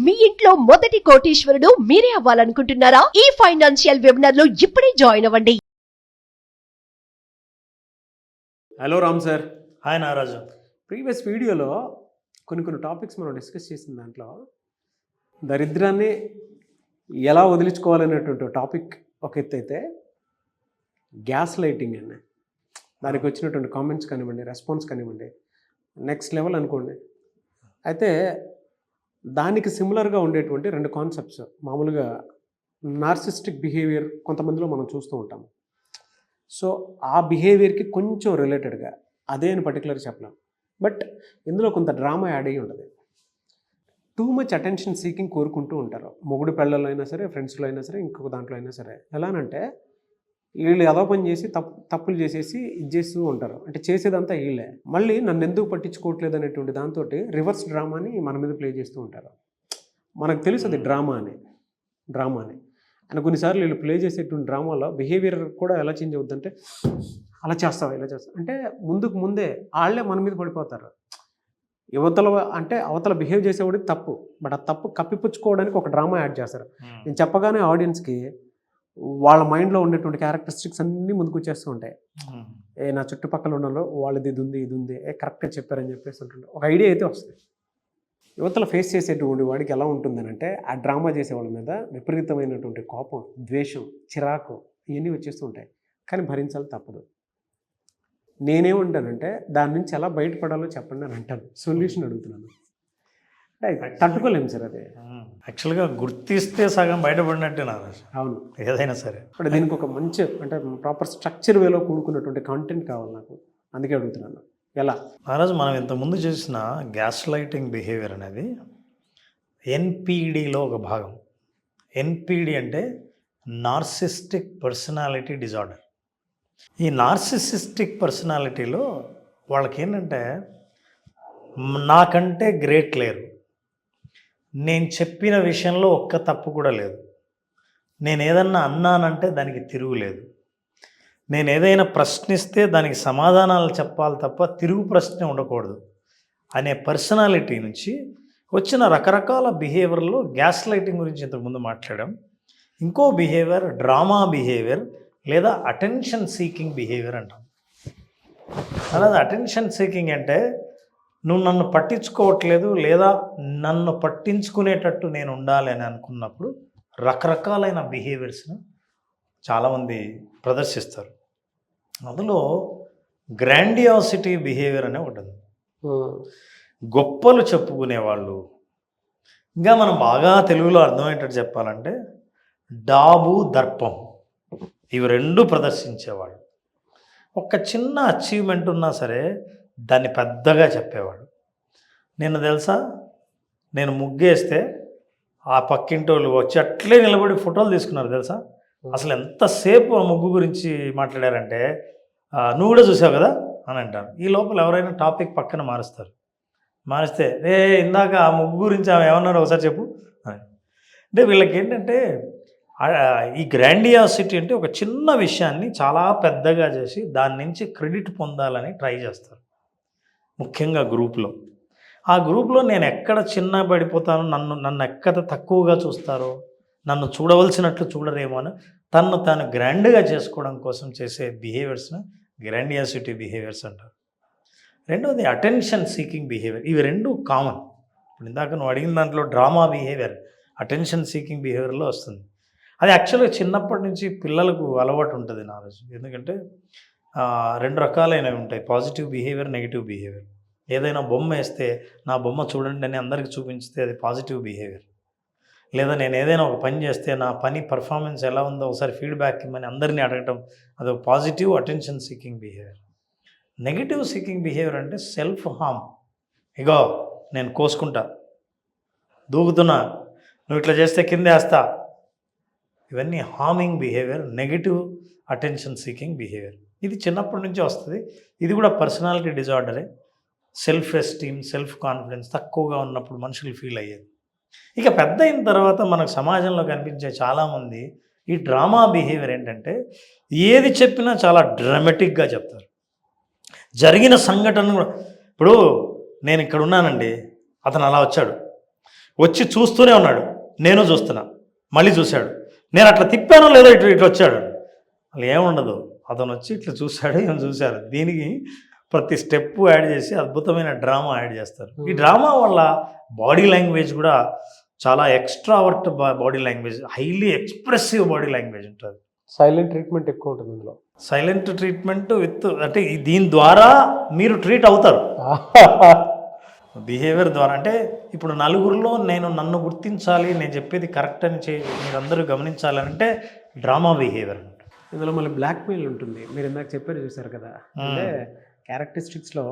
మీ ఇంట్లో మొదటి కోటీశ్వరుడు మీరే అవ్వాలనుకుంటున్నారా? ఈ ఫైనాన్షియల్ వెబినార్ లో ఇప్పుడే జాయిన్ అవ్వండి. Hello Ram sir. హాయ్ నారాజు. ప్రీవియస్ వీడియోలో కొన్ని టాపిక్స్ మనం డిస్కస్ చేసిన దాంట్లో దరిద్రాన్ని ఎలా వదిలించుకోవాలనేటువంటి టాపిక్ ఒక ఎత్తు అయితే, గ్యాస్ లైటింగ్ అండి, దానికి వచ్చినటువంటి కామెంట్స్ కానివ్వండి, రెస్పాన్స్ కానివ్వండి, నెక్స్ట్ లెవెల్ అనుకోండి. అయితే దానికి సిమిలర్గా ఉండేటువంటి రెండు కాన్సెప్ట్స్ మామూలుగా నార్సిస్టిక్ బిహేవియర్ కొంతమందిలో మనం చూస్తూ ఉంటాము. సో ఆ బిహేవియర్కి కొంచెం రిలేటెడ్గా అదే అని పర్టికులర్ చెప్పలేం, బట్ ఇందులో కొంత డ్రామా యాడ్ అయ్యి ఉంటుంది. టూ మచ్ అటెన్షన్ సీకింగ్ కోరుకుంటూ ఉంటారు, మొగుడు పెళ్ళలో అయినా సరే, ఫ్రెండ్స్లో అయినా సరే, ఇంకొక దాంట్లో అయినా సరే. ఎలానంటే వీళ్ళు ఏదో పని చేసి తప్పులు చేసేసి ఇది చేస్తూ ఉంటారు, అంటే చేసేదంతా వీళ్ళే. మళ్ళీ నన్ను ఎందుకు పట్టించుకోవట్లేదు అనేటువంటి దాంతో రివర్స్ డ్రామాని మన మీద ప్లే చేస్తూ ఉంటారు. మనకు తెలుసు అది డ్రామా అని. అండ్ కొన్నిసార్లు వీళ్ళు ప్లే చేసేటువంటి డ్రామాలో బిహేవియర్ కూడా ఎలా చేంజ్ అవుతుందంటే, అలా చేస్తావా, ఇలా చేస్తావు అంటే ముందే వాళ్ళే మన మీద పడిపోతారు. అవతల బిహేవ్ చేసేవాడికి తప్పు, బట్ ఆ తప్పు కప్పిపుచ్చుకోవడానికి ఒక డ్రామా యాడ్ చేస్తారు. నేను చెప్పగానే ఆడియన్స్కి వాళ్ళ మైండ్లో ఉండేటువంటి క్యారెక్టరిస్టిక్స్ అన్నీ ముందుకు వచ్చేస్తూ ఉంటాయి. నా చుట్టుపక్కల ఉన్న వాళ్ళది ఇది ఉంది, కరెక్ట్గా చెప్పారని చెప్పేసి ఉంటుండే ఒక ఐడియా అయితే వస్తుంది. యువతల ఫేస్ చేసేటువంటి వాడికి ఎలా ఉంటుందని అంటే, ఆ డ్రామా చేసే వాళ్ళ మీద విపరీతమైనటువంటి కోపం, ద్వేషం, చిరాకు ఇవన్నీ వచ్చేస్తూ ఉంటాయి. కానీ భరించాలి తప్పదు. నేనేమంటానంటే, దాని నుంచి ఎలా బయటపడాలో చెప్పండి అని అంటాను, సొల్యూషన్ అడుగుతున్నాను. తట్టుకోలేము సార్ అది. యాక్చువల్గా గుర్తిస్తే సగం బయటపడినట్టే నారాజు. అవును, ఏదైనా సరే. ఇప్పుడు దీనికి ఒక మంచి అంటే ప్రాపర్ స్ట్రక్చర్ వేలో కూడుకున్నటువంటి కంటెంట్ కావాలి నాకు, అందుకే అడుగుతున్నాను. ఎలా నారాజు, మనం ఇంతకుముందు చేసిన గ్యాస్ లైటింగ్ బిహేవియర్ అనేది ఎన్పిడిలో ఒక భాగం. ఎన్పిడి అంటే నార్సిస్టిక్ పర్సనాలిటీ డిజార్డర్. ఈ నార్సిసిస్టిక్ పర్సనాలిటీలో వాళ్ళకి ఏంటంటే, నాకంటే గ్రేట్ లేరు, నేను చెప్పిన విషయంలో ఒక్క తప్పు కూడా లేదు, నేను ఏదన్నా అన్నానంటే దానికి తిరుగులేదు, నేను ఏదైనా ప్రశ్నిస్తే దానికి సమాధానాలు చెప్పాలి తప్ప తిరుగు ప్రశ్న ఉండకూడదు అనే పర్సనాలిటీ నుంచి వచ్చిన రకరకాల బిహేవియర్లో గ్యాస్ లైటింగ్ గురించి ఇంతకుముందు మాట్లాడాం. ఇంకో బిహేవియర్ డ్రామా బిహేవియర్ లేదా అటెన్షన్ సీకింగ్ బిహేవియర్ అంటాం. అలాగే అటెన్షన్ సీకింగ్ అంటే, నువ్వు నన్ను పట్టించుకోవట్లేదు లేదా నన్ను పట్టించుకునేటట్టు నేను ఉండాలి అని అనుకున్నప్పుడు రకరకాలైన బిహేవియర్స్ను చాలామంది ప్రదర్శిస్తారు. అందులో గ్రాండియాసిటీ బిహేవియర్ అనే ఒకటి ఉంది. గొప్పలు చెప్పుకునేవాళ్ళు, ఇంకా మనం బాగా తెలుగులో అర్థమయ్యేటట్టు చెప్పాలంటే డాబు, దర్పం, ఇవి రెండు ప్రదర్శించేవాళ్ళు. ఒక చిన్న అచీవ్మెంట్ ఉన్నా సరే దాన్ని పెద్దగా చెప్పేవాడు. నేను తెలుసా, నేను ముగ్గేస్తే ఆ పక్కింటి వాళ్ళు వచ్చి అట్లే నిలబడి ఫోటోలు తీసుకున్నారు తెలుసా. అసలు ఎంతసేపు ఆ ముగ్గు గురించి మాట్లాడారంటే, నువ్వు కూడా చూసావు కదా అని అంటాను. ఈ లోపల ఎవరైనా టాపిక్ పక్కన మారిస్తే ఇందాక ఆ ముగ్గు గురించి ఆమె ఏమన్నారో ఒకసారి చెప్పు అని. అంటే వీళ్ళకి ఏంటంటే, ఈ గ్రాండియాసిటీ అంటే ఒక చిన్న విషయాన్ని చాలా పెద్దగా చేసి దాని నుంచి క్రెడిట్ పొందాలని ట్రై చేస్తారు. ముఖ్యంగా గ్రూప్లో. ఆ గ్రూప్లో నేను ఎక్కడ చిన్న పడిపోతానో, నన్ను ఎక్కడ తక్కువగా చూస్తారో, నన్ను చూడవలసినట్లు చూడరేమో అని తాను గ్రాండ్గా చేసుకోవడం కోసం చేసే బిహేవియర్స్ని గ్రాండియాసిటీ బిహేవియర్స్ అంటారు. రెండవది అటెన్షన్ సీకింగ్ బిహేవియర్. ఇవి రెండు కామన్. ఇప్పుడు ఇందాక నువ్వు అడిగిన దాంట్లో డ్రామా బిహేవియర్ అటెన్షన్ సీకింగ్ బిహేవియర్లో వస్తుంది. అది యాక్చువల్గా చిన్నప్పటి నుంచి పిల్లలకు అలవాటు ఉంటుంది నాలెడ్జ్. ఎందుకంటే రెండు రకాలైనవి ఉంటాయి, పాజిటివ్ బిహేవియర్, నెగిటివ్ బిహేవియర్. ఏదైనా బొమ్మ వేస్తే నా బొమ్మ చూడండి అని అందరికీ చూపించితే అది పాజిటివ్ బిహేవియర్. లేదా నేను ఏదైనా ఒక పని చేస్తే నా పని పర్ఫార్మెన్స్ ఎలా ఉందో ఒకసారి ఫీడ్బ్యాక్ ఇవ్వమని అందరినీ అడగటం, అదొక positive attention seeking behaviour. Negative seeking behaviour అంటే సెల్ఫ్ హార్మ్. ఇగో నేను కోసుకుంటా, దూకుతున్నా, నువ్వు ఇట్లా చేస్తే కింద వేస్తా, ఇవన్నీ harming behaviour, negative attention seeking behaviour. ఇది చిన్నప్పటి నుంచి వస్తుంది. ఇది కూడా పర్సనాలిటీ డిజార్డరే. సెల్ఫ్ ఎస్టీమ్, సెల్ఫ్ కాన్ఫిడెన్స్ తక్కువగా ఉన్నప్పుడు మనుషులు ఫీల్ అయ్యేది. ఇక పెద్ద అయిన తర్వాత మనకు సమాజంలో కనిపించే చాలామంది ఈ డ్రామా బిహేవియర్ ఏంటంటే, ఏది చెప్పినా చాలా డ్రామాటిక్గా చెప్తారు. జరిగిన సంఘటన కూడా, ఇప్పుడు నేను ఇక్కడ ఉన్నానండి, అతను అలా వచ్చాడు, వచ్చి చూస్తూనే ఉన్నాడు, నేను చూస్తున్నా, మళ్ళీ చూశాడు, నేను అట్లా తిప్పానో లేదో ఇటు ఇటు వచ్చాడు. అలా ఏముండదు, అతను వచ్చి ఇట్లా చూశాడు, ఏమో చూశారు. దీనికి ప్రతి స్టెప్ యాడ్ చేసి అద్భుతమైన డ్రామా యాడ్ చేస్తారు. ఈ డ్రామా వల్ల బాడీ లాంగ్వేజ్ కూడా చాలా extrovert body language, highly expressive body language ఉంటుంది. సైలెంట్ ట్రీట్మెంట్ ఎక్కువ ఉంటుంది ఇందులో. సైలెంట్ ట్రీట్మెంట్ విత్ అంటే దీని ద్వారా మీరు ట్రీట్ అవుతారు బిహేవియర్ ద్వారా. అంటే ఇప్పుడు నలుగురిలో నన్ను గుర్తించాలి, నేను చెప్పేది కరెక్ట్ అని మీరందరూ గమనించాలి అంటే డ్రామా బిహేవియర్. ఇందులో మళ్ళీ బ్లాక్మెయిల్ ఉంటుంది. మీరు ఇందాక చెప్పారు చూసారు కదా, అంటే క్యారెక్టరిస్టిక్స్లో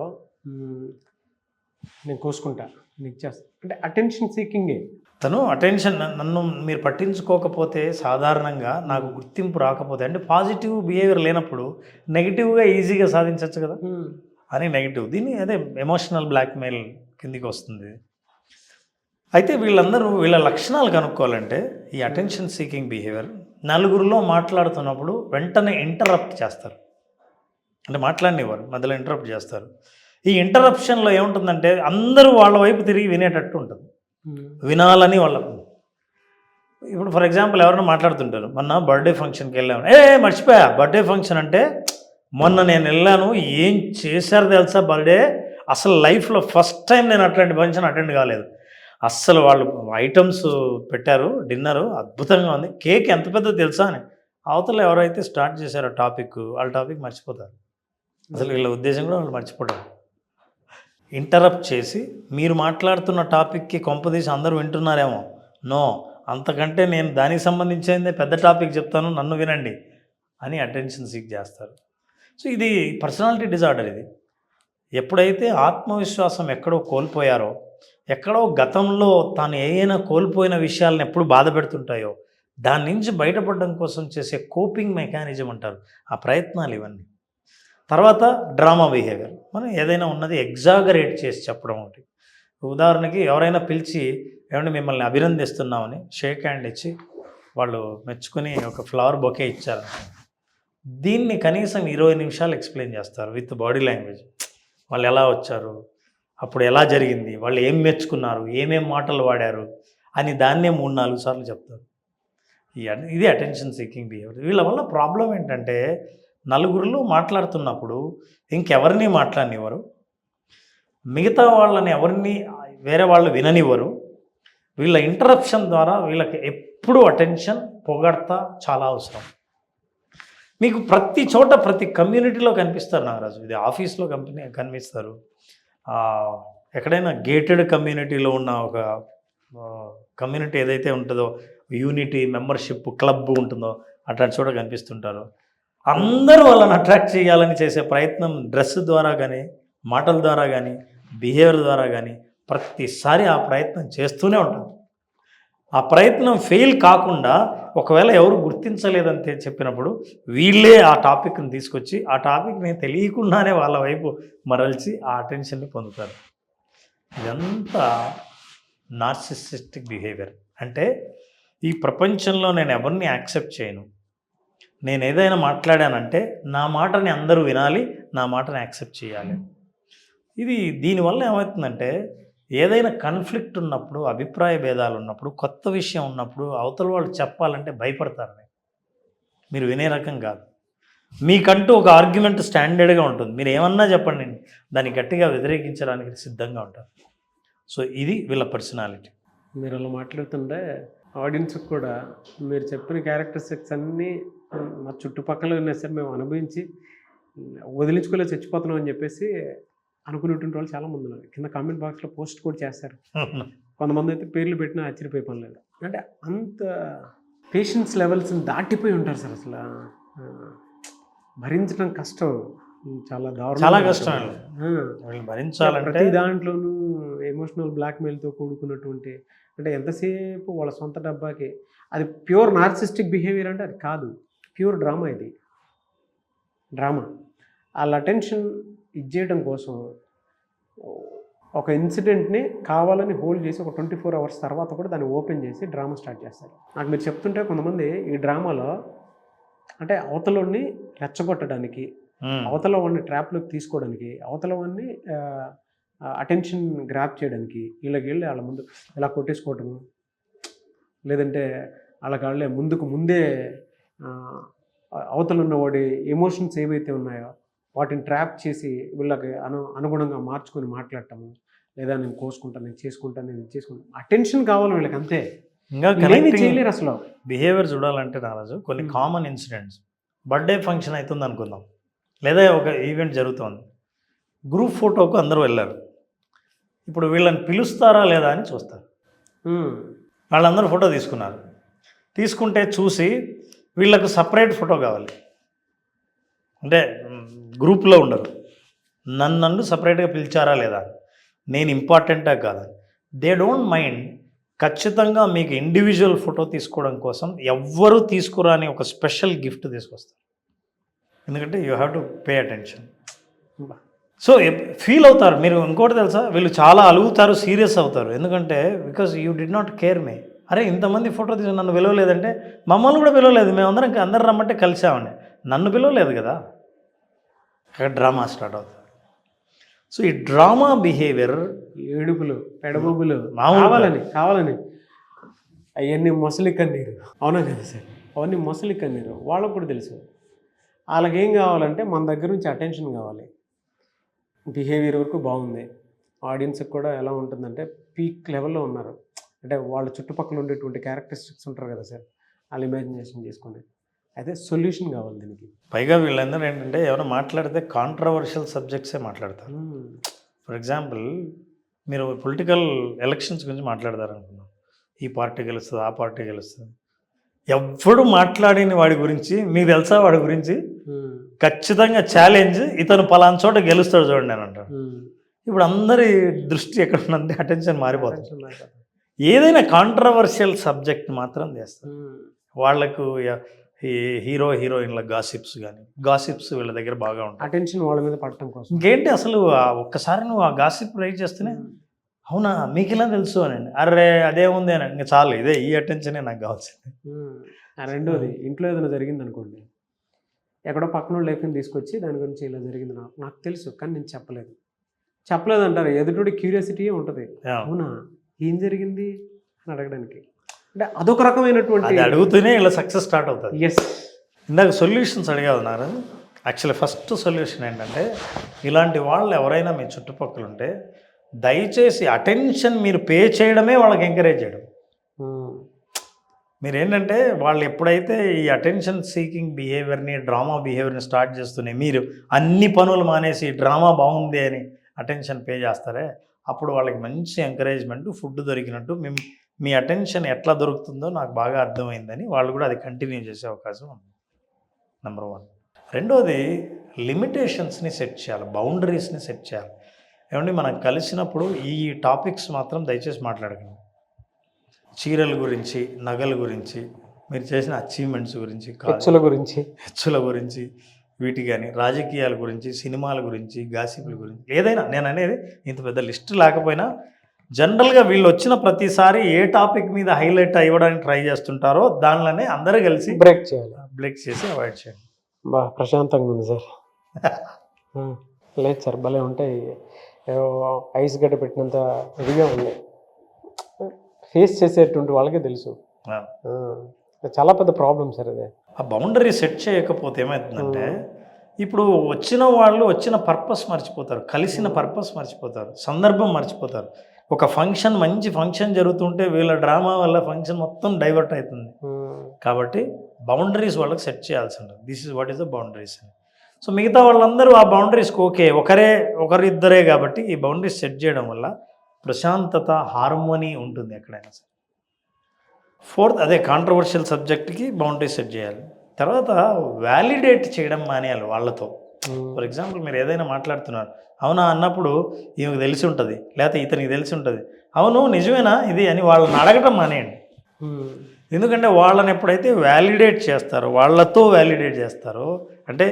నేను కోసుకుంటా, నీకు చేస్తా అంటే అటెన్షన్ సీకింగే. తను అటెన్షన్, నన్ను మీరు పట్టించుకోకపోతే, సాధారణంగా నాకు గుర్తింపు రాకపోతే, అంటే పాజిటివ్ బిహేవియర్ లేనప్పుడు నెగిటివ్గా ఈజీగా సాధించవచ్చు కదా అని నెగిటివ్. దీన్ని అదే ఎమోషనల్ బ్లాక్మెయిల్ కిందికి వస్తుంది. అయితే వీళ్ళ లక్షణాలు కనుక్కోవాలంటే ఈ అటెన్షన్ సీకింగ్ బిహేవియర్ నలుగురిలో మాట్లాడుతున్నప్పుడు వెంటనే ఇంటరప్ట్ చేస్తారు. అంటే మాట్లాడినవారు మధ్యలో ఇంటరప్ట్ చేస్తారు. ఈ ఇంటరప్షన్లో ఏముంటుందంటే అందరూ వాళ్ళ వైపు తిరిగి వినేటట్టు ఉంటుంది, వినాలని వాళ్ళకు. ఇప్పుడు ఫర్ ఎగ్జాంపుల్ ఎవరైనా మాట్లాడుతుంటారు, మొన్న బర్త్డే ఫంక్షన్కి వెళ్ళాము, మర్చిపోయా బర్త్డే ఫంక్షన్ అంటే మొన్న నేను వెళ్ళాను, ఏం చేశారు తెలుసా బర్త్డే, అసలు లైఫ్లో ఫస్ట్ టైం నేను అట్లాంటి ఫంక్షన్ అటెండ్ కాలేదు, అస్సలు వాళ్ళు ఐటమ్స్ పెట్టారు, డిన్నరు అద్భుతంగా ఉంది, కేక్ ఎంత పెద్దదో తెలుసా అని. అవతల ఎవరైతే స్టార్ట్ చేశారో టాపిక్, వాళ్ళ టాపిక్ మర్చిపోతారు. అసలు వీళ్ళ ఉద్దేశం కూడా వాళ్ళు మర్చిపోతారు. ఇంటరప్ట్ చేసి మీరు మాట్లాడుతున్న టాపిక్కి కొంపదీసి అందరూ వింటున్నారేమో, నో, అంతకంటే నేను దానికి సంబంధించిందే పెద్ద టాపిక్ చెప్తాను, నన్ను వినండి అని అటెన్షన్ సీక్ చేస్తారు. సో ఇది పర్సనాలిటీ డిజార్డర్. ఇది ఎప్పుడైతే ఆత్మవిశ్వాసం ఎక్కడో కోల్పోయారో, ఎక్కడో గతంలో తాను ఏదైనా కోల్పోయిన విషయాలను ఎప్పుడు బాధ పెడుతుంటాయో దాని నుంచి బయటపడడం కోసం చేసే కోపింగ్ మెకానిజం అంటారు ఆ ప్రయత్నాలు ఇవన్నీ. తర్వాత డ్రామా బిహేవియర్, మనం ఏదైనా ఉన్నది ఎగ్జాగరేట్ చేసి చెప్పడం ఒకటి. ఉదాహరణకి ఎవరైనా పిలిచి ఏమంటే మిమ్మల్ని అభినందిస్తున్నామని షేక్ హ్యాండ్ ఇచ్చి వాళ్ళు మెచ్చుకొని ఒక ఫ్లవర్ బొకే ఇచ్చారు, దీన్ని కనీసం 20 నిమిషాలు ఎక్స్ప్లెయిన్ చేస్తారు విత్ బాడీ లాంగ్వేజ్. వాళ్ళు ఎలా వచ్చారు, అప్పుడు ఎలా జరిగింది, వాళ్ళు ఏం మెచ్చుకున్నారు, ఏమేం మాటలు వాడారు అని దాన్నే 3-4 సార్లు చెప్తారు. ఇది అటెన్షన్ సీకింగ్ బిహేవియర్. వీళ్ళ వల్ల ప్రాబ్లం ఏంటంటే నలుగురిలో మాట్లాడుతున్నప్పుడు ఇంకెవరిని మాట్లాడనివ్వరు, మిగతా వాళ్ళని ఎవరిని వేరే వాళ్ళు విననివ్వరు. వీళ్ళ ఇంటరప్షన్ ద్వారా వీళ్ళకి ఎప్పుడు అటెన్షన్, పొగడ్త చాలా అవసరం. మీకు ప్రతి చోట ప్రతి కమ్యూనిటీలో కనిపిస్తారు నాగరాజు. ఇది ఆఫీస్లో కనిపిస్తారు, ఎక్కడైనా గేటెడ్ కమ్యూనిటీలో ఉన్న ఒక కమ్యూనిటీ ఏదైతే ఉంటుందో, యూనిటీ మెంబర్షిప్ క్లబ్ ఉంటుందో అట్లాంటి చోట కనిపిస్తుంటారు. అందరూ వాళ్ళని అట్రాక్ట్ చేయాలని చేసే ప్రయత్నం డ్రెస్ ద్వారా కానీ, మాటల ద్వారా కానీ, బిహేవియర్ ద్వారా కానీ ప్రతిసారి ఆ ప్రయత్నం చేస్తూనే ఉంటారు. ఆ ప్రయత్నం ఫెయిల్ కాకుండా ఒకవేళ ఎవరు గుర్తించలేదని చెప్పినప్పుడు వీళ్ళే ఆ టాపిక్ని తీసుకొచ్చి ఆ టాపిక్ని తెలియకుండానే వాళ్ళ వైపు మరల్చి ఆ అటెన్షన్ని పొందుతారు. ఇదంతా నార్సిసిస్టిక్ బిహేవియర్. అంటే ఈ ప్రపంచంలో నేను ఎవరిని యాక్సెప్ట్ చేయను, నేను ఏదైనా మాట్లాడానంటే నా మాటని అందరూ వినాలి, నా మాటని యాక్సెప్ట్ చేయాలి. దీనివల్ల ఏమవుతుందంటే ఏదైనా కన్ఫ్లిక్ట్ ఉన్నప్పుడు, అభిప్రాయ భేదాలు ఉన్నప్పుడు, కొత్త విషయం ఉన్నప్పుడు అవతల వాళ్ళు చెప్పాలంటే భయపడతారు. మీరు వినే రకం కాదు. మీకంటూ ఒక ఆర్గ్యుమెంట్ స్టాండర్డ్గా ఉంటుంది, మీరు ఏమన్నా చెప్పండి దాన్ని గట్టిగా వ్యతిరేకించడానికి సిద్ధంగా ఉంటారు. సో ఇది వీళ్ళ పర్సనాలిటీ. మీరు అలా మాట్లాడుతుంటే ఆడియన్స్కి కూడా మీరు చెప్పిన క్యారెక్టరిస్టిక్స్ అన్నీ మా చుట్టుపక్కల ఉన్నా సరే మేము అనుభవించి వదిలించుకోలే చచ్చిపోతున్నాం అని చెప్పేసి అనుకునేటువంటి వాళ్ళు చాలామంది ఉన్నారు. కింద కామెంట్ బాక్స్లో పోస్ట్ కూడా చేస్తారు. కొంతమంది అయితే పేర్లు పెట్టినా ఆశ్చర్యపోయే పని లేదు. అంటే అంత పేషెన్స్ లెవెల్స్ని దాటిపోయి ఉంటారు సార్. అసలు భరించడం కష్టం, చాలా దారుణం, చాలా కష్టం భరించాలంటే. ప్రతి దాంట్లోనూ ఎమోషనల్ బ్లాక్మెయిల్తో కూడుకున్నటువంటి, అంటే ఎంతసేపు వాళ్ళ సొంత డబ్బాకి. అది ప్యూర్ నార్సిస్టిక్ బిహేవియర్ అంటే అది కాదు, ప్యూర్ డ్రామా. ఇది డ్రామా. వాళ్ళ అటెన్షన్ ఇచ్చేయడం కోసం ఒక ఇన్సిడెంట్ని కావాలని హోల్డ్ చేసి ఒక 24 అవర్స్ తర్వాత కూడా దాన్ని ఓపెన్ చేసి డ్రామా స్టార్ట్ చేస్తారు. నాకు మీరు చెప్తుంటే కొంతమంది ఈ డ్రామాలో అంటే అవతలని రెచ్చగొట్టడానికి, అవతల వాడిని ట్రాప్లోకి తీసుకోవడానికి, అవతల వాడిని అటెన్షన్ గ్రాప్ చేయడానికి వీళ్ళకి వెళ్ళి వాళ్ళ ముందు ఇలా కొట్టేసుకోవటము, లేదంటే వాళ్ళ ముందే అవతల ఉన్న వాడి ఎమోషన్స్ ఏవైతే ఉన్నాయో వాటిని ట్రాప్ చేసి వీళ్ళకి అనుగుణంగా మార్చుకొని మాట్లాడటము, లేదా నేను కోసుకుంటాను, నేను చేసుకుంటాను, నేను చేసుకుంటాను, అటెన్షన్ కావాలి వీళ్ళకి అంతే. ఇంకా చేయలేరు అసలు. బిహేవియర్ చూడాలంటే నారాజు కొన్ని కామన్ ఇన్సిడెంట్స్, బర్త్డే ఫంక్షన్ అవుతుంది అనుకుందాం, లేదా ఒక ఈవెంట్ జరుగుతుంది, గ్రూప్ ఫోటోకు అందరూ వెళ్ళారు. ఇప్పుడు వీళ్ళని పిలుస్తారా లేదా అని చూస్తారు. వాళ్ళందరూ ఫోటో తీసుకుంటే చూసి వీళ్ళకు సపరేట్ ఫోటో కావాలి, అంటే గ్రూప్లో ఉండరు, నన్ను సపరేట్గా పిలిచారా లేదా, నేను ఇంపార్టెంటా కాదా. They don't mind. ఖచ్చితంగా మీకు ఇండివిజువల్ ఫోటో తీసుకోవడం కోసం ఎవ్వరూ తీసుకురాని ఒక స్పెషల్ గిఫ్ట్ తీసుకొస్తారు. ఎందుకంటే you have to pay attention. So feel అవుతారు మీరు. ఇంకోటి తెలుసా, వీళ్ళు చాలా అలుగుతారు, సీరియస్ అవుతారు. ఎందుకంటే because you did not care me. అరే ఇంతమంది ఫోటో తీసి నన్ను పిలవలేదంటే, మమ్మల్ని కూడా పిలవలేదు, మేమందరం అందరు రమ్మంటే కలిసామండి, నన్ను పిలవలేదు కదా. అక్కడ డ్రామా స్టార్ట్ అవుతుంది. సో ఈ డ్రామా బిహేవియర్, ఏడుపులు పెడబొబ్బులు కావాలని అవన్నీ మొసలి కన్నీరు. అవునా కదా సార్, అవన్నీ మొసలి కన్నీరు. వాళ్ళకు కూడా తెలుసు. వాళ్ళకి ఏం కావాలంటే మన దగ్గర నుంచి అటెన్షన్ కావాలి. బిహేవియర్ వరకు బాగుంది, ఆడియన్స్కి కూడా ఎలా ఉంటుందంటే పీక్ లెవెల్లో ఉన్నారు, అంటే వాళ్ళ చుట్టుపక్కల ఉండేటువంటి క్యారెక్టరిస్టిక్స్ ఉంటారు కదా సార్, వాళ్ళు ఇమాజినేషన్ చేసుకుని. అయితే సొల్యూషన్ కావాలి దీనికి. పైగా వీళ్ళందరూ ఏంటంటే ఎవరైనా మాట్లాడితే కాంట్రవర్షియల్ సబ్జెక్ట్సే మాట్లాడతారు. ఫర్ ఎగ్జాంపుల్ మీరు పొలిటికల్ ఎలక్షన్స్ గురించి మాట్లాడతారనుకున్నాం, ఈ పార్టీ గెలుస్తుంది, ఆ పార్టీ గెలుస్తుంది. ఎవ్వడు మాట్లాడిన వాడి గురించి మీకు తెలుసా, వాడి గురించి ఖచ్చితంగా ఛాలెంజ్, ఇతను పలానా చోట గెలుస్తాడు చూడండి అని అంటారు. ఇప్పుడు అందరి దృష్టి ఎక్కడ ఉందంటే అటెన్షన్ మారిపోతుంది. ఏదైనా కాంట్రవర్షియల్ సబ్జెక్ట్ మాత్రం చేస్తారు. వాళ్లకు హీరో హీరోయిన్ల గాసిప్స్ వీళ్ళ దగ్గర బాగా ఉంటాయి. అటెన్షన్ వాళ్ళ మీద పడటం కోసం. ఇంకేంటి అసలు ఒక్కసారి నువ్వు ఆ గాసిప్ రైట్ చేస్తేనే, అవునా మీకు ఇలా తెలుసు అని, అరే అదేముంది అని, ఇంకా చాలు, ఇదే ఈ అటెన్షనే నాకు కావాల్సింది. రెండోది, ఇంట్లో ఏదైనా జరిగింది అనుకోండి, ఎక్కడో పక్కన లైఫ్ని తీసుకొచ్చి దాని గురించి ఇలా జరిగింది నాకు తెలుసు కానీ నేను చెప్పలేదు అంటారు. ఎదుటి క్యూరియాసిటీ ఉంటుంది, అవునా ఏం జరిగింది అని అడగడానికి. అంటే అదొక రకమైనటువంటి అడుగుతూనే ఇలా సక్సెస్ స్టార్ట్ అవుతుంది. ఎస్. ఇందాక సొల్యూషన్స్ అడిగారు. యాక్చువల్లీ ఫస్ట్ సొల్యూషన్ ఏంటంటే, ఇలాంటి వాళ్ళు ఎవరైనా మీ చుట్టుపక్కల ఉంటే దయచేసి అటెన్షన్ మీరు పే చేయడమే వాళ్ళకి ఎంకరేజ్ చేయడం. మీరేంటంటే వాళ్ళు ఎప్పుడైతే ఈ అటెన్షన్ సీకింగ్ బిహేవియర్ని, డ్రామా బిహేవియర్ని స్టార్ట్ చేస్తున్నాయి, మీరు అన్ని పనులు మానేసి డ్రామా బాగుంది అని అటెన్షన్ పే చేస్తారే, అప్పుడు వాళ్ళకి మంచి ఎంకరేజ్మెంట్, ఫుడ్ దొరికినట్టు, మీ అటెన్షన్ ఎట్లా దొరుకుతుందో నాకు బాగా అర్థమైందని వాళ్ళు కూడా అది కంటిన్యూ చేసే అవకాశం ఉంది. నెంబర్ 1. రెండోది, లిమిటేషన్స్ని సెట్ చేయాలి, బౌండరీస్ని సెట్ చేయాలి. ఏమంటే మనం కలిసినప్పుడు ఈ టాపిక్స్ మాత్రం దయచేసి మాట్లాడకండి. చీరల గురించి, నగల గురించి, మీరు చేసిన అచీవ్మెంట్స్ గురించి, హెచ్చుల గురించి వీటి కానీ, రాజకీయాల గురించి, సినిమాల గురించి, గాసిప్ల గురించి, ఏదైనా. నేను అనేది ఇంత పెద్ద లిస్ట్ లేకపోయినా జనరల్గా వీళ్ళు వచ్చిన ప్రతిసారి ఏ టాపిక్ మీద హైలైట్ అవ్వడానికి ట్రై చేస్తుంటారో దానిలోనే అందరూ కలిసి బ్రేక్ చేసి అవాయిడ్ చేయండి. ప్రశాంతంగా ఉంది సార్. లేదు సార్, భలే ఉంటాయి. ఐస్ గడ్డ పెట్టినంత ఇదిగా ఉంది. ఫేస్ చేసేటువంటి వాళ్ళకే తెలుసు. చాలా పెద్ద ప్రాబ్లం సార్ అదే. ఆ బౌండరీ సెట్ చేయకపోతే ఏమవుతుందంటే, ఇప్పుడు వచ్చిన వాళ్ళు వచ్చిన పర్పస్ మర్చిపోతారు, కలిసిన పర్పస్ మర్చిపోతారు, సందర్భం మర్చిపోతారు. ఒక ఫంక్షన్, మంచి ఫంక్షన్ జరుగుతుంటే వీళ్ళ డ్రామా వల్ల ఫంక్షన్ మొత్తం డైవర్ట్ అవుతుంది. కాబట్టి బౌండరీస్ వాళ్ళకి సెట్ చేయాల్సి ఉంటుంది. This is what is the boundaries అని. సో మిగతా వాళ్ళందరూ ఆ బౌండరీస్కి ఓకే, ఒకరిద్దరే కాబట్టి ఈ బౌండరీస్ సెట్ చేయడం వల్ల ప్రశాంతత, హార్మోనీ ఉంటుంది ఎక్కడైనా సరే. 4th, అదే కాంట్రవర్షియల్ సబ్జెక్ట్కి బౌండరీస్ సెట్ చేయాలి. తర్వాత వ్యాలిడేట్ చేయడం మానేయాలి వాళ్ళతో. ఫర్ ఎగ్జాంపుల్ మీరు ఏదైనా మాట్లాడుతున్నారు, అవునా అన్నప్పుడు ఈమెకు తెలిసి ఉంటుంది, లేకపోతే ఇతనికి తెలిసి ఉంటుంది, అవును నిజమేనా ఇది అని వాళ్ళని అడగటం మానేయండి. ఎందుకంటే వాళ్ళని ఎప్పుడైతే వ్యాలిడేట్ చేస్తారో, వాళ్ళతో వ్యాలిడేట్ చేస్తారో, అంటే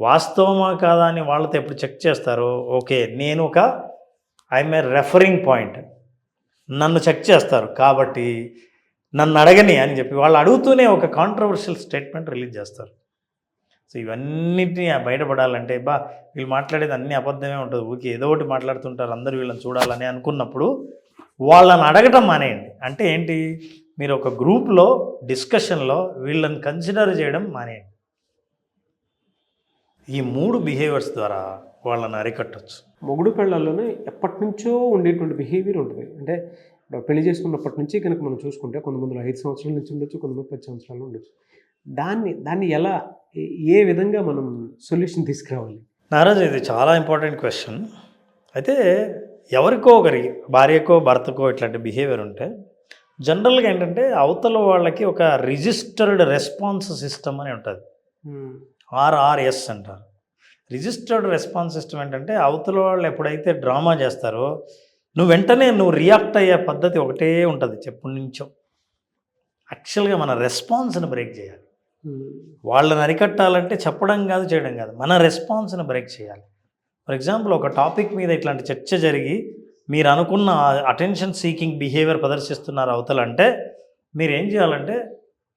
వాస్తవమా కాదా అని వాళ్ళతో ఎప్పుడు చెక్ చేస్తారో, ఓకే నేను ఐఎమ్ ఏ రెఫరింగ్ పాయింట్, నన్ను చెక్ చేస్తారు కాబట్టి నన్ను అడగని అని చెప్పి వాళ్ళు అడుగుతూనే ఒక కాంట్రవర్షియల్ స్టేట్మెంట్ రిలీజ్ చేస్తారు. సో ఇవన్నిటిని బయటపడాలంటే వీళ్ళు మాట్లాడేది అన్ని అబద్ధమే ఉంటుంది, ఊరికి ఏదో ఒకటి మాట్లాడుతుంటారు, అందరూ వీళ్ళని చూడాలని అనుకున్నప్పుడు వాళ్ళని అడగటం మానేయండి. అంటే ఏంటి, మీరు ఒక గ్రూప్లో డిస్కషన్లో వీళ్ళని కన్సిడర్ చేయడం మానేయండి. ఈ 3 బిహేవియర్స్ ద్వారా వాళ్ళని అరికట్టవచ్చు. మొగుడు పెళ్ళాల్లోనే ఎప్పటి నుంచో ఉండేటువంటి బిహేవియర్ ఉంటుంది. అంటే పెళ్లి చేసుకున్నప్పటి నుంచి కనుక మనం చూసుకుంటే కొంతమందిలో 5 సంవత్సరాల నుంచి ఉండొచ్చు, కొంతమంది 10 సంవత్సరాలు ఉండొచ్చు. దాన్ని ఎలా ఏ విధంగా మనం సొల్యూషన్ తీసుకురావాలి? నారాజు, ఇది చాలా ఇంపార్టెంట్ క్వశ్చన్. అయితే ఎవరికో ఒకరికి, భార్యకో భర్తకో ఇట్లాంటి బిహేవియర్ ఉంటే జనరల్గా ఏంటంటే అవతల వాళ్ళకి ఒక రిజిస్టర్డ్ రెస్పాన్స్ సిస్టమ్ అని ఉంటుంది, RRS అంటారు. రిజిస్టర్డ్ రెస్పాన్స్ సిస్టమ్ ఏంటంటే అవతల వాళ్ళు ఎప్పుడైతే డ్రామా చేస్తారో వెంటనే రియాక్ట్ అయ్యే పద్ధతి ఒకటే ఉంటుంది ఎప్పటి నుంచో. యాక్చువల్గా మన రెస్పాన్స్ని బ్రేక్ చేయాలి. వాళ్ళని అరికట్టాలంటే చెప్పడం కాదు, చేయడం కాదు, మన రెస్పాన్స్ని బ్రేక్ చేయాలి. ఫర్ ఎగ్జాంపుల్, ఒక టాపిక్ మీద ఇట్లాంటి చర్చ జరిగి మీరు అనుకున్న అటెన్షన్ సీకింగ్ బిహేవియర్ ప్రదర్శిస్తున్నారు అవతలంటే మీరు ఏం చేయాలంటే,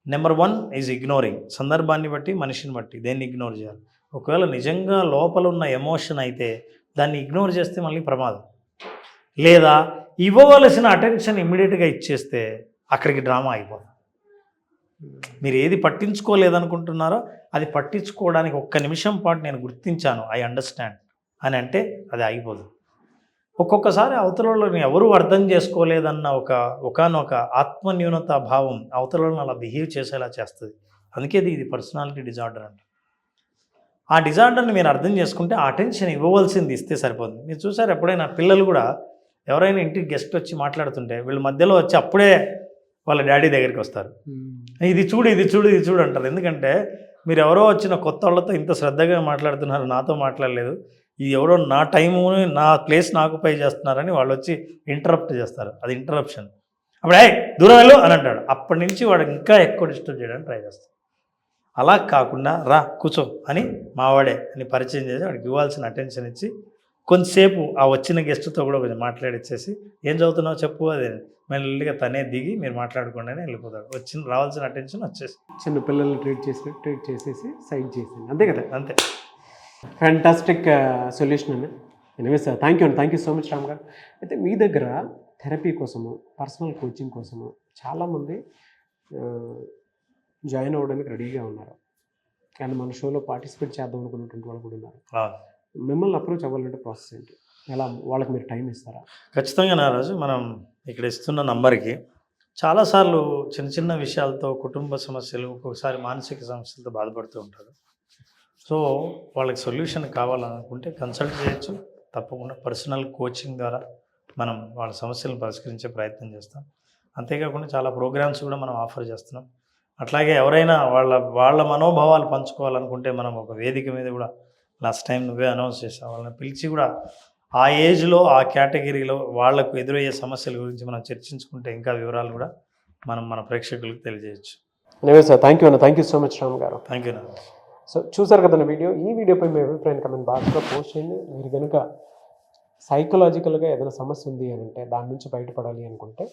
నెంబర్ 1 ఈజ్ ఇగ్నోరింగ్. సందర్భాన్ని బట్టి, మనిషిని బట్టి దేన్ని ఇగ్నోర్ చేయాలి. ఒకవేళ నిజంగా లోపల ఉన్న ఎమోషన్ అయితే దాన్ని ఇగ్నోర్ చేస్తే మళ్ళీ ప్రమాదం. లేదా ఇవ్వవలసిన అటెన్షన్ ఇమ్మీడియట్గా ఇచ్చేస్తే అక్కడికి డ్రామా అయిపోతుంది. మీరు ఏది పట్టించుకోలేదనుకుంటున్నారో అది పట్టించుకోవడానికి 1 నిమిషం పాటు నేను గుర్తించాను, ఐ అండర్స్టాండ్ అని అంటే అది అయిపోదు. ఒక్కొక్కసారి అవతల వాళ్ళని ఎవరూ అర్థం చేసుకోలేదన్న ఒకనొక ఆత్మన్యూనత భావం అవతల వాళ్ళని అలా బిహేవ్ చేసేలా చేస్తుంది. అందుకే ఇది పర్సనాలిటీ డిజార్డర్ అంట. ఆ డిజార్డర్ని మీరు అర్థం చేసుకుంటే ఆ అటెన్షన్ ఇవ్వవలసింది ఇస్తే సరిపోతుంది. మీరు చూసారు ఎప్పుడైనా పిల్లలు కూడా ఎవరైనా ఇంటికి గెస్ట్ వచ్చి మాట్లాడుతుంటే వీళ్ళ మధ్యలో వచ్చి అప్పుడే వాళ్ళ డాడీ దగ్గరికి వస్తారు. ఇది చూడు, ఇది చూడు, ఇది చూడు అంటారు. ఎందుకంటే మీరు ఎవరో వచ్చిన కొత్త వాళ్ళతో ఇంత శ్రద్ధగా మాట్లాడుతున్నారు, నాతో మాట్లాడలేదు, ఇది ఎవరో నా టైము, నా ప్లేస్ నాకు పై చేస్తున్నారని వాళ్ళు వచ్చి ఇంటరప్ట్ చేస్తారు. అది ఇంటరప్షన్. అప్పుడు దూరం వెళ్ళు అని అంటాడు. అప్పటి నుంచి వాడు ఇంకా ఎక్కువ డిస్టర్బ్ చేయడానికి ట్రై చేస్తాడు. అలా కాకుండా రా కూర్చో అని మావాడే అని పరిచయం చేసి వాడికి ఇవ్వాల్సిన అటెన్షన్ ఇచ్చి కొంతసేపు ఆ వచ్చిన గెస్ట్తో కూడా కొంచెం మాట్లాడిచ్చేసి ఏం చదువుతున్నావు చెప్పు, అదే మెల్లిగా తనే దిగి మీరు మాట్లాడుకోండి అని వెళ్ళిపోతాడు. రావాల్సిన అటెన్షన్ వచ్చేసి చిన్న పిల్లల్ని ట్రీట్ చేసేసి సైడ్ చేసి అంతే కదా. అంతే. ఫ్యాంటాస్టిక్ సొల్యూషన్ అండి. Anyway sir, thank you so much Ram గారు. అయితే మీ దగ్గర థెరపీ కోసము, పర్సనల్ కోచింగ్ కోసము చాలామంది జాయిన్ అవ్వడానికి రెడీగా ఉన్నారు. కానీ మన షోలో పార్టిసిపేట్ చేద్దాం అనుకున్నటువంటి వాళ్ళు కూడా ఉన్నారు. మిమ్మల్ని అప్రోచ్ అవ్వాలంటే ప్రాసెస్ ఏంటి, ఎలా వాళ్ళకి మీరు టైం ఇస్తారా? ఖచ్చితంగా నారాజు, మనం ఇక్కడ ఇస్తున్న నంబర్కి చాలాసార్లు చిన్న చిన్న విషయాలతో, కుటుంబ సమస్యలు, ఒక్కొక్కసారి మానసిక సమస్యలతో బాధపడుతూ ఉంటారు. సో వాళ్ళకి సొల్యూషన్ కావాలనుకుంటే కన్సల్ట్ చేయొచ్చు. తప్పకుండా పర్సనల్ కోచింగ్ ద్వారా మనం వాళ్ళ సమస్యలను పరిష్కరించే ప్రయత్నం చేస్తాం. అంతేకాకుండా చాలా ప్రోగ్రామ్స్ కూడా మనం ఆఫర్ చేస్తున్నాం. అట్లాగే ఎవరైనా వాళ్ళ మనోభావాలు పంచుకోవాలనుకుంటే మనం ఒక వేదిక మీద కూడా లాస్ట్ టైం నువ్వే అనౌన్స్ చేసావు, వాళ్ళని పిలిచి కూడా ఆ ఏజ్లో, ఆ కేటగిరీలో వాళ్లకు ఎదురయ్యే సమస్యల గురించి మనం చర్చించుకుంటే ఇంకా వివరాలు కూడా మనం మన ప్రేక్షకులకు తెలియజేయచ్చు. Anyway sir, thank you so much Ram గారు. Thank you. సో చూసారు కదండి ఈ వీడియోపై మీ అభిప్రాయం కమెంట్ బాక్స్లో పోస్ట్ చేయండి. మీరు కనుక సైకలాజికల్గా ఏదైనా సమస్య ఉంది అని అంటే, దాని నుంచి బయటపడాలి అనుకుంటే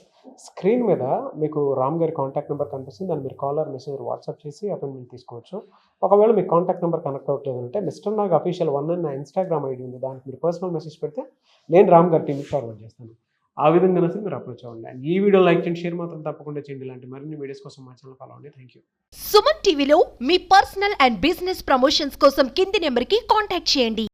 స్క్రీన్ మీద మీకు రామ్ గారి కాంటాక్ట్ నెంబర్ కనిపిస్తుంది. దాన్ని మీరు కాల్ ఆర్ మెసేజ్ వాట్సాప్ చేసి అపాయింట్మెంట్ తీసుకోవచ్చు. ఒకవేళ మీ కాంటాక్ట్ నెంబర్ కనెక్ట్ అవ్వట్లేదు అంటే మిస్టర్ నాగ్ అఫీషియల్ 1 అని నా ఇన్స్టాగ్రామ్ ఐడి ఉంది, దానికి మీరు పర్సనల్ మెసేజ్ పెడితే నేను రామ్ గారి టీమ్కి ఫార్వర్డ్ చేస్తాను. ఆ విధంగా మీరు అప్రోచ్ అవ్వండి. అండ్ ఈ వీడియో లైక్ చేయండి, షేర్ మాత్రం తప్పకుండా చేయండి. ఇలాంటి మరిన్ని వీడియోస్ కోసం మా ఛానల్ ఫాలో అవ్వండి. Thank you. సుమన్ టీవీలో మీ పర్సనల్ అండ్ బిజినెస్ ప్రమోషన్స్ కోసం కింది నెంబర్కి కాంటాక్ట్ చేయండి.